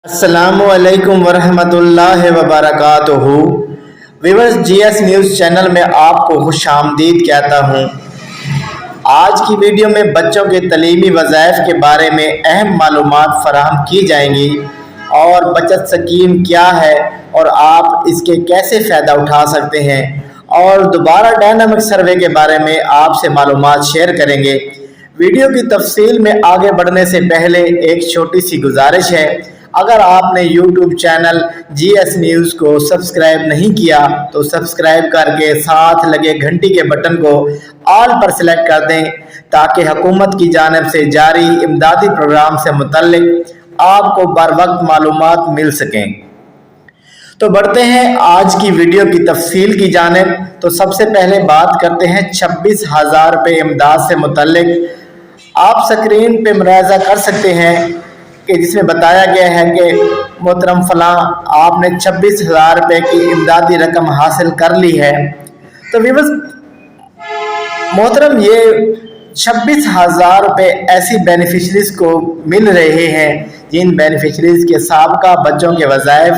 अस्सलामु अलैकुम वरहमतुल्लाहि वबरकातुहू। व्यूअर्स, जीएस न्यूज़ चैनल में आपको खुशामदीद कहता हूँ। आज की वीडियो में बच्चों के तलीमी वज़ाइफ के बारे में अहम मालूमात फराहम की जाएंगी और बचत स्कीम क्या है और आप इसके कैसे फ़ायदा उठा सकते हैं, और दोबारा डायनामिक सर्वे के बारे में आपसे मालूमात शेयर करेंगे। वीडियो की तफसील में आगे बढ़ने से पहले एक छोटी सी गुजारिश है, अगर आपने YouTube चैनल GS न्यूज़ को सब्सक्राइब नहीं किया तो सब्सक्राइब करके साथ लगे घंटी के बटन को ऑल पर सिलेक्ट कर दें, ताकि हुकूमत की जानिब से जारी इमदादी प्रोग्राम से मुतल्लिक आपको बर वक्त मालूमात मिल सकें। तो बढ़ते हैं आज की वीडियो की तफसील की जानिब। तो सबसे पहले बात करते हैं 26,000 रुपये इमदाद से मुतल्लिक। आप स्क्रीन पे मुलाहिजा कर सकते हैं कि जिसमें बताया गया है कि मोहतरम फलां आपने 26,000 रुपये की इमदादी रकम हासिल कर ली है। तो व्यूअर्स मोहतरम, ये 26,000 रुपये ऐसी बेनिफिशरीज को मिल रहे हैं जिन बेनिफिशरीज के साबका बच्चों के वज़ाइफ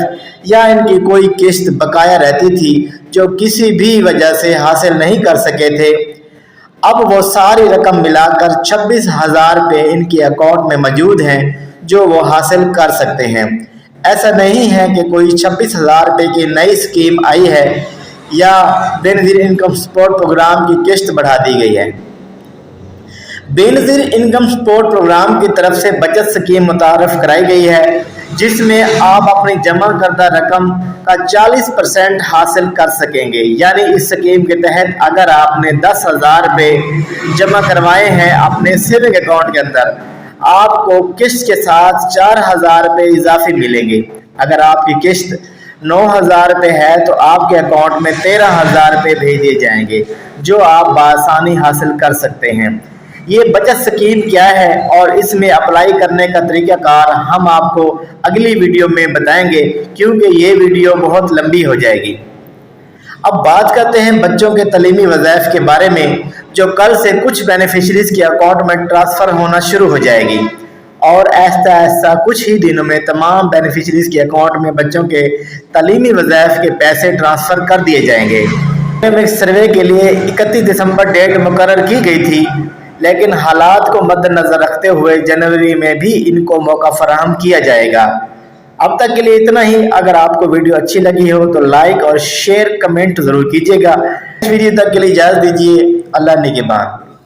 या इनकी कोई किस्त बकाया रहती थी जो किसी भी वजह से हासिल नहीं कर सके थे। अब वो सारी रकम मिलाकर 26,000 रुपये इनके अकाउंट में मौजूद हैं जो वो हासिल कर सकते हैं। ऐसा नहीं है कि कोई 26,000 रुपये की नई स्कीम आई है या बेनज़ीर इनकम सपोर्ट प्रोग्राम की किस्त बढ़ा दी गई है। बेनज़ीर इनकम सपोर्ट प्रोग्राम की तरफ से बचत स्कीम मुतारफ़ कराई गई है, जिसमें आप अपनी जमा करदा रकम का 40% हासिल कर सकेंगे। यानी इस स्कीम के तहत अगर आपने 10,000 रुपये जमा करवाए हैं अपने सेविंग अकाउंट के अंदर, आपको किस्त के साथ 4,000 रुपये इजाफी मिलेंगे। अगर आपकी किस्त 9,000 रुपये है तो आपके अकाउंट में 13,000 रुपये भेज दिए जाएंगे, जो आप बआसानी हासिल कर सकते हैं। ये बचत स्कीम क्या है और इसमें अप्लाई करने का तरीक़ाकार हम आपको अगली वीडियो में बताएंगे, क्योंकि ये वीडियो बहुत लंबी हो जाएगी। अब बात करते हैं बच्चों के तलीमी वज़ाइफ के बारे में, जो कल से कुछ बेनिफिशरीज के अकाउंट में ट्रांसफ़र होना शुरू हो जाएगी और ऐसा ऐसा कुछ ही दिनों में तमाम बेनिफिशरीज के अकाउंट में बच्चों के तलीमी वज़ाइफ के पैसे ट्रांसफ़र कर दिए जाएंगे। सर्वे के लिए 31 दिसंबर डेट मुकर्रर की गई थी, लेकिन हालात को मद्देनज़र रखते हुए जनवरी में भी इनको मौका फराहम किया जाएगा। अब तक के लिए इतना ही। अगर आपको वीडियो अच्छी लगी हो तो लाइक और शेयर कमेंट ज़रूर कीजिएगा। इस वीडियो तक के लिए इजाज़त दीजिए। अल्लाह निगहबान।